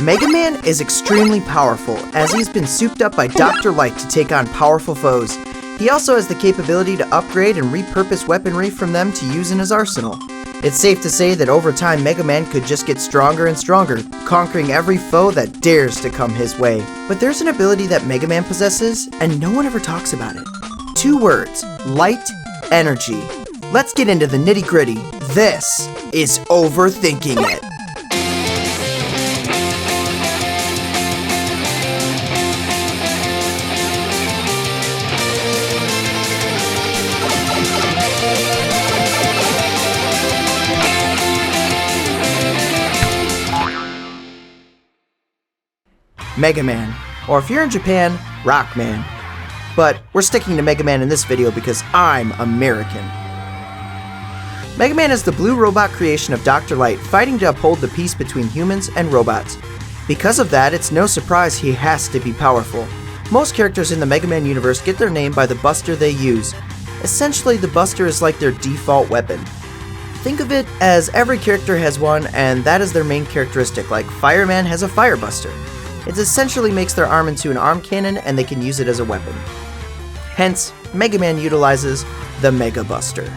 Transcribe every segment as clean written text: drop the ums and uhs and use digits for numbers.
Mega Man is extremely powerful, as he's been souped up by Dr. Light to take on powerful foes. He also has the capability to upgrade and repurpose weaponry from them to use in his arsenal. It's safe to say that over time Mega Man could just get stronger and stronger, conquering every foe that dares to come his way. But there's an ability that Mega Man possesses, and no one ever talks about it. 2 words: light energy. Let's get into the nitty-gritty. This is Overthinking It. Mega Man, or if you're in Japan, Rockman. But we're sticking to Mega Man in this video because I'm American. Mega Man is the blue robot creation of Dr. Light, fighting to uphold the peace between humans and robots. Because of that, it's no surprise he has to be powerful. Most characters in the Mega Man universe get their name by the buster they use. Essentially, the buster is like their default weapon. Think of it as every character has one, and that is their main characteristic, like Fireman has a fire buster. It essentially makes their arm into an arm cannon and they can use it as a weapon. Hence, Mega Man utilizes the Mega Buster.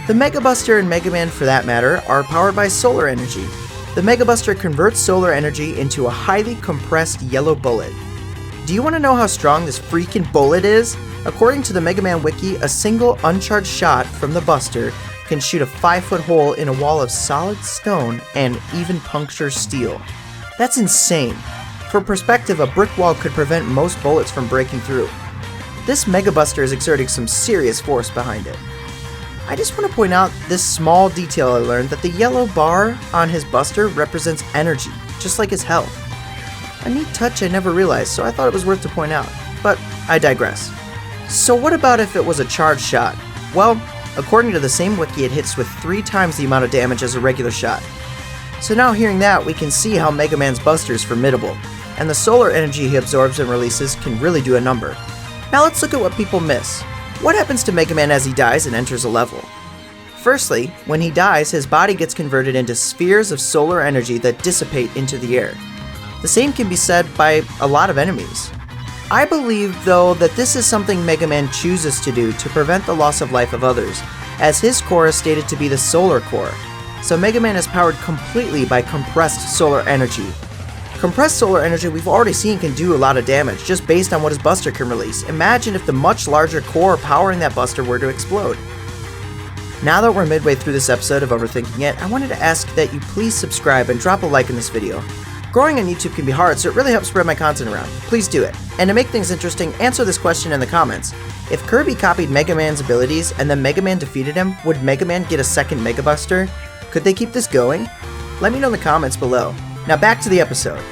The Mega Buster and Mega Man, for that matter, are powered by solar energy. The Mega Buster converts solar energy into a highly compressed yellow bullet. Do you want to know how strong this freaking bullet is? According to the Mega Man wiki, a single uncharged shot from the Buster can shoot a 5-foot hole in a wall of solid stone and even puncture steel. That's insane. For perspective, a brick wall could prevent most bullets from breaking through. This Mega Buster is exerting some serious force behind it. I just want to point out this small detail I learned, that the yellow bar on his Buster represents energy, just like his health. A neat touch I never realized, so I thought it was worth to point out, but I digress. So what about if it was a charged shot? Well, according to the same wiki, it hits with 3 times the amount of damage as a regular shot. So now hearing that, we can see how Mega Man's Buster is formidable, and the solar energy he absorbs and releases can really do a number. Now let's look at what people miss. What happens to Mega Man as he dies and enters a level? Firstly, when he dies, his body gets converted into spheres of solar energy that dissipate into the air. The same can be said by a lot of enemies. I believe, though, that this is something Mega Man chooses to do to prevent the loss of life of others, as his core is stated to be the solar core. So Mega Man is powered completely by compressed solar energy. Compressed solar energy we've already seen can do a lot of damage just based on what his Buster can release. Imagine if the much larger core powering that Buster were to explode. Now that we're midway through this episode of Overthinking It, I wanted to ask that you please subscribe and drop a like in this video. Growing on YouTube can be hard, so it really helps spread my content around. Please do it. And to make things interesting, answer this question in the comments. If Kirby copied Mega Man's abilities and then Mega Man defeated him, would Mega Man get a second Mega Buster? Could they keep this going? Let me know in the comments below. Now back to the episode.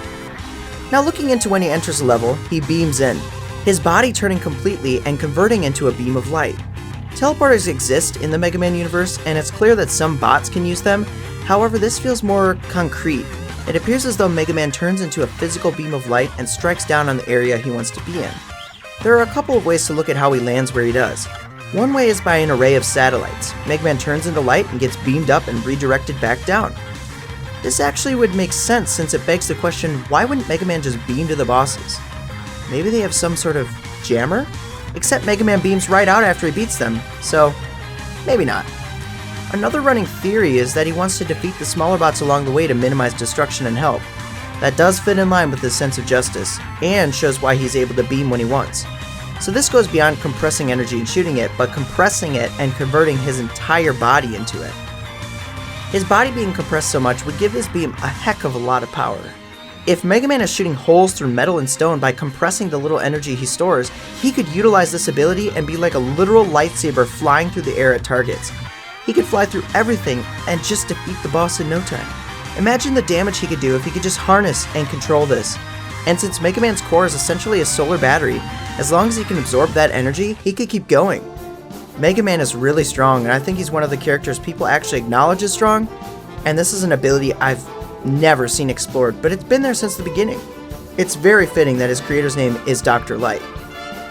Now looking into when he enters a level, he beams in, his body turning completely and converting into a beam of light. Teleporters exist in the Mega Man universe, and it's clear that some bots can use them. However, this feels more concrete. It appears as though Mega Man turns into a physical beam of light and strikes down on the area he wants to be in. There are a couple of ways to look at how he lands where he does. One way is by an array of satellites. Mega Man turns into light and gets beamed up and redirected back down. This actually would make sense, since it begs the question, why wouldn't Mega Man just beam to the bosses? Maybe they have some sort of jammer? Except Mega Man beams right out after he beats them, so maybe not. Another running theory is that he wants to defeat the smaller bots along the way to minimize destruction and help. That does fit in line with his sense of justice, and shows why he's able to beam when he wants. So this goes beyond compressing energy and shooting it, but compressing it and converting his entire body into it. His body being compressed so much would give his beam a heck of a lot of power. If Mega Man is shooting holes through metal and stone by compressing the little energy he stores, he could utilize this ability and be like a literal lightsaber flying through the air at targets. He could fly through everything and just defeat the boss in no time. Imagine the damage he could do if he could just harness and control this. And since Mega Man's core is essentially a solar battery, as long as he can absorb that energy, he could keep going. Mega Man is really strong, and I think he's one of the characters people actually acknowledge as strong, and this is an ability I've never seen explored, but it's been there since the beginning. It's very fitting that his creator's name is Dr. Light.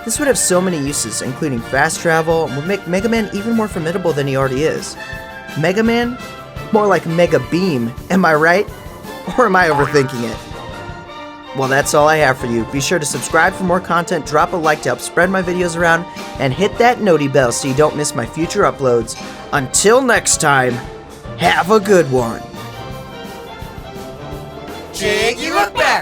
This would have so many uses, including fast travel, and would make Mega Man even more formidable than he already is. Mega Man? More like Mega Beam, am I right? Or am I overthinking it? Well, that's all I have for you. Be sure to subscribe for more content, drop a like to help spread my videos around, and hit that noti bell so you don't miss my future uploads. Until next time, have a good one. Jiggylookback!